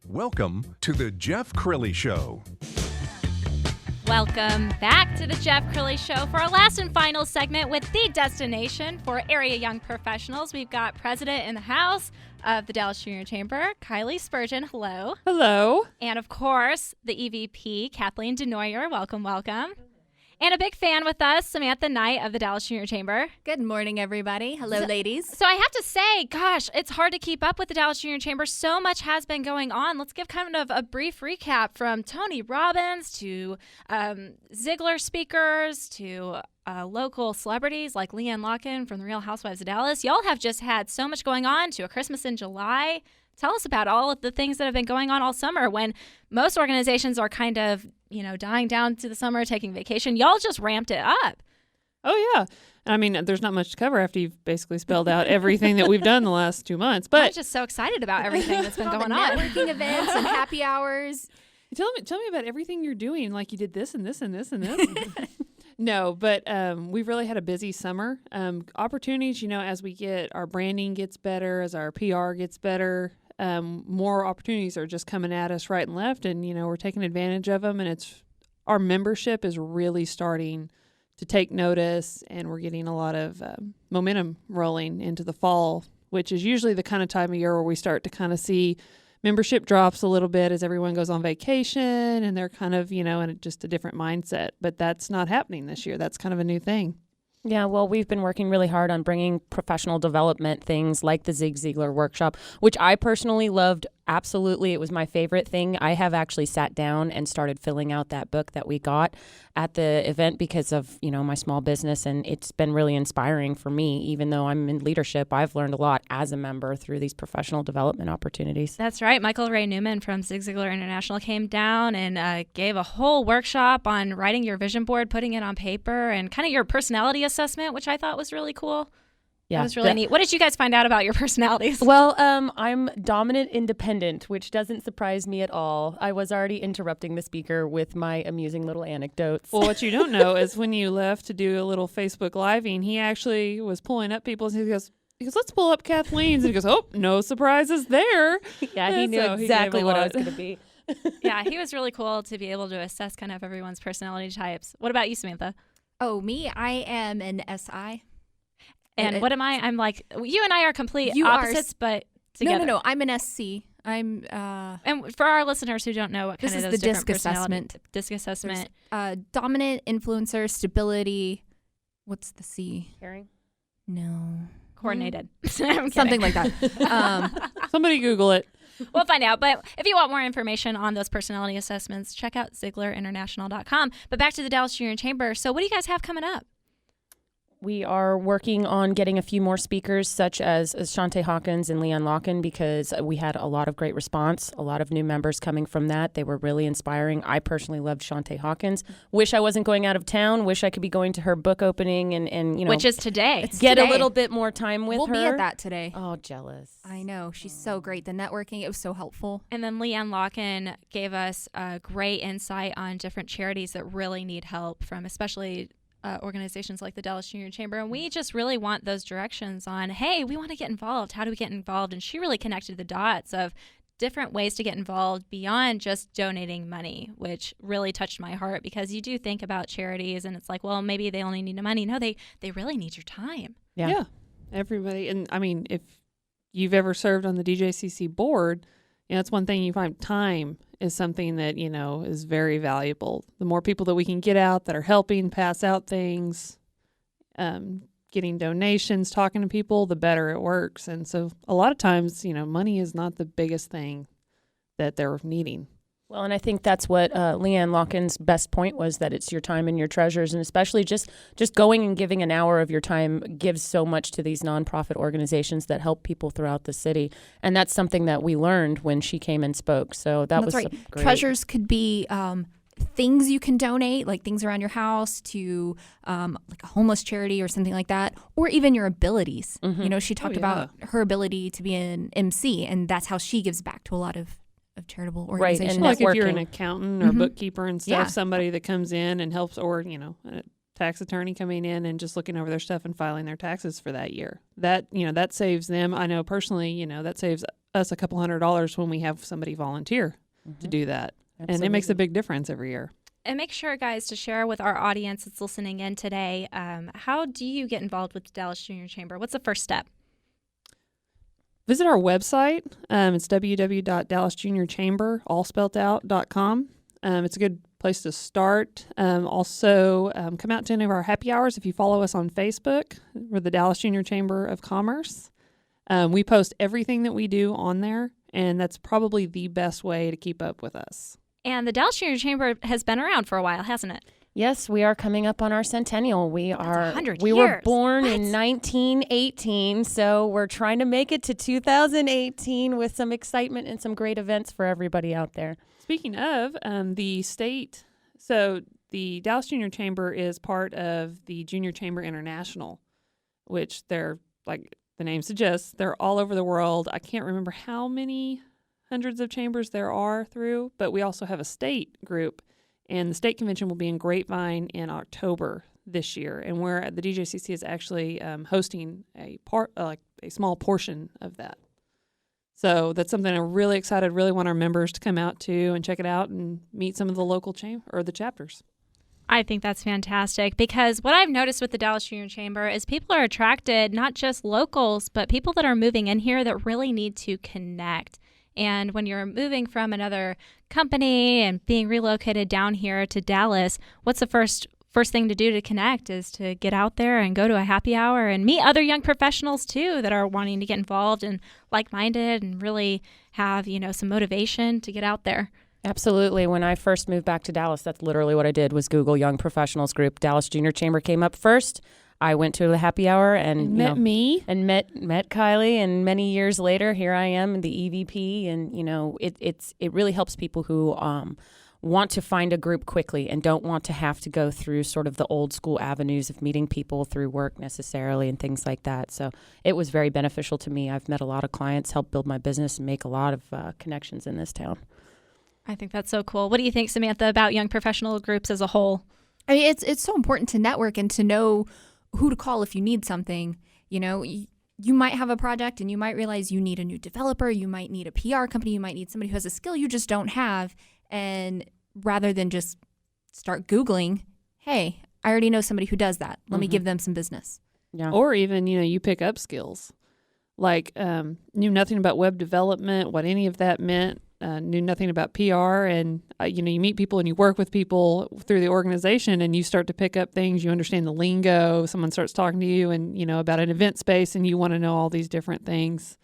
Welcome to the Jeff Crilley Show. Welcome back to the Jeff Crilley Show for our last and final segment with the destination for area young professionals. We've got President in the House of the Dallas Junior Chamber, Kylie Spurgeon. Hello. Hello. And, of course, the EVP, Kathleen Denoyer. Welcome, welcome. And a big fan with us, Samantha Knight of the Dallas Junior Chamber. Good morning, everybody. Hello, ladies. So I have to say, gosh, it's hard to keep up with the Dallas Junior Chamber. So much has been going on. Let's give kind of a brief recap from Tony Robbins to Ziegler speakers to local celebrities like Leanne Locken from the Real Housewives of Dallas. Y'all have just had so much going on to a Christmas in July. Tell us about all of the things that have been going on all summer when most organizations are kind of, dying down to the summer, taking vacation. Y'all just ramped it up. Oh, yeah. I mean, there's not much to cover after you've basically spelled out everything that we've done the last 2 months. But I'm just so excited about everything that's been going on. Networking events and happy hours. Tell me about everything you're doing. Like you did this and this and this and this. No, but we've really had a busy summer. Opportunities, as we get our branding gets better, as our PR gets better, more opportunities are just coming at us right and left, and we're taking advantage of them. And our membership is really starting to take notice, and we're getting a lot of momentum rolling into the fall, which is usually the kind of time of year where we start to kind of see membership drops a little bit as everyone goes on vacation and they're kind of, in just a different mindset. But that's not happening this year. That's kind of a new thing. Yeah, well, we've been working really hard on bringing professional development things like the Zig Ziglar workshop, which I personally loved. Absolutely. It was my favorite thing. I have actually sat down and started filling out that book that we got at the event because of, my small business. And it's been really inspiring for me. Even though I'm in leadership, I've learned a lot as a member through these professional development opportunities. That's right. Michael Ray Newman from Zig Ziglar International came down and gave a whole workshop on writing your vision board, putting it on paper, and kind of your personality assessment, which I thought was really cool. Yeah, that was really neat. What did you guys find out about your personalities? Well, I'm dominant independent, which doesn't surprise me at all. I was already interrupting the speaker with my amusing little anecdotes. Well, what you don't know is when you left to do a little Facebook Living, he actually was pulling up people's, he goes, let's pull up Kathleen's. And he goes, oh, no surprises there. Yeah, he knew exactly what I was going to be. Yeah, he was really cool to be able to assess kind of everyone's personality types. What about you, Samantha? Oh, me? I am an SI. And what am I? I'm like, you and I are complete opposites, but together. No. I'm an SC. I'm. And for our listeners who don't know what kind of those the different DISC assessment. DISC assessment. Dominant, influencer, stability. What's the C? Caring? No. Coordinated. Something like that. Somebody Google it. We'll find out. But if you want more information on those personality assessments, check out ZieglerInternational.com. But back to the Dallas Junior Chamber. So what do you guys have coming up? We are working on getting a few more speakers, such as Shantae Hawkins and Leanne Locken, because we had a lot of great response, a lot of new members coming from that. They were really inspiring. I personally loved Shantae Hawkins. Wish I wasn't going out of town. Wish I could be going to her book opening and which is today. Get a little bit more time with her. We'll be at that today. Oh, jealous. I know. She's so great. The networking, it was so helpful. And then Leanne Locken gave us a great insight on different charities that really need help from especially organizations like the Dallas Junior Chamber. And we just really want those directions on, hey, we want to get involved. How do we get involved? And she really connected the dots of different ways to get involved beyond just donating money, which really touched my heart because you do think about charities and it's like, well, maybe they only need the money. No, they really need your time. Yeah. Everybody. And I mean, if you've ever served on the DJCC board, it's one thing you find time is something that, is very valuable. The more people that we can get out that are helping pass out things, getting donations, talking to people, the better it works. And so a lot of times, money is not the biggest thing that they're needing. Well, and I think that's what Leanne Locken's best point was, that it's your time and your treasures, and especially just going and giving an hour of your time gives so much to these nonprofit organizations that help people throughout the city. And that's something that we learned when she came and spoke. So that's right. Great. Treasures could be things you can donate, like things around your house, to like a homeless charity or something like that, or even your abilities. Mm-hmm. She talked about her ability to be an MC, and that's how she gives back to a lot of charitable organizations. Right, and like if you're an accountant or bookkeeper and stuff, Yeah. somebody that comes in and helps, or, a tax attorney coming in and just looking over their stuff and filing their taxes for that year. That, that saves them. I know personally, that saves us a couple $100 when we have somebody volunteer to do that. Absolutely. And it makes a big difference every year. And make sure, guys, to share with our audience that's listening in today, how do you get involved with the Dallas Junior Chamber? What's the first step? Visit our website. It's www.dallasjuniorchamber.com. It's a good place to start. Also, come out to any of our happy hours if you follow us on Facebook. We're the Dallas Junior Chamber of Commerce. We post everything that we do on there, and that's probably the best way to keep up with us. And the Dallas Junior Chamber has been around for a while, hasn't it? Yes, we are coming up on our centennial. We That's are 100 we years. were born What? in 1918, so we're trying to make it to 2018 with some excitement and some great events for everybody out there. Speaking of the state, so the Dallas Junior Chamber is part of the Junior Chamber International, which they're, like the name suggests, they're all over the world. I can't remember how many hundreds of chambers there are through, but we also have a state group, and the state convention will be in Grapevine in October this year, and we're at the DJCC is actually hosting a small portion of that. So that's something I'm really excited, really want our members to come out to and check it out and meet some of the local the chapters. I think that's fantastic, because what I've noticed with the Dallas Junior Chamber is people are attracted, not just locals, but people that are moving in here that really need to connect. And when you're moving from another company and being relocated down here to Dallas, what's the first thing to do to connect is to get out there and go to a happy hour and meet other young professionals too that are wanting to get involved and like-minded and really have, some motivation to get out there. Absolutely. When I first moved back to Dallas, that's literally what I did was Google Young Professionals Group. Dallas Junior Chamber came up first. I went to the happy hour and met me and met Kylie, and many years later, here I am in the EVP, and it really helps people who want to find a group quickly and don't want to have to go through sort of the old school avenues of meeting people through work necessarily and things like that. So it was very beneficial to me. I've met a lot of clients, helped build my business, and make a lot of connections in this town. I think that's so cool. What do you think, Samantha, about young professional groups as a whole? I mean, it's so important to network and to know who to call if you need something. You might have a project and you might realize you need a new developer, you might need a PR company, you might need somebody who has a skill you just don't have. And rather than just start Googling, hey, I already know somebody who does that. Let me give them some business. Yeah. Or even, you pick up skills. Like knew nothing about web development, what any of that meant, knew nothing about PR, and you meet people and you work with people through the organization, and you start to pick up things. You understand the lingo. Someone starts talking to you, and about an event space, and you want to know all these different things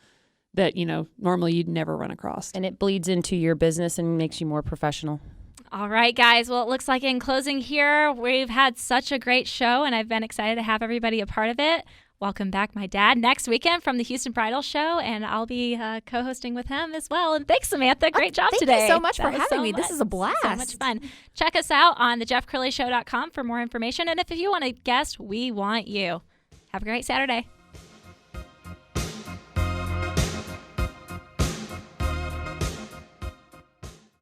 that normally you'd never run across. And it bleeds into your business and makes you more professional. All right, guys. Well, it looks like in closing here, we've had such a great show, and I've been excited to have everybody a part of it. Welcome back, my dad, next weekend from the Houston Bridal Show, and I'll be co-hosting with him as well. And thanks, Samantha. Great job today. Thank you so much for was having so me. This much- is a blast. So much fun. Check us out on thejeffcrilleyshow.com for more information. And if you want a guest, we want you. Have a great Saturday.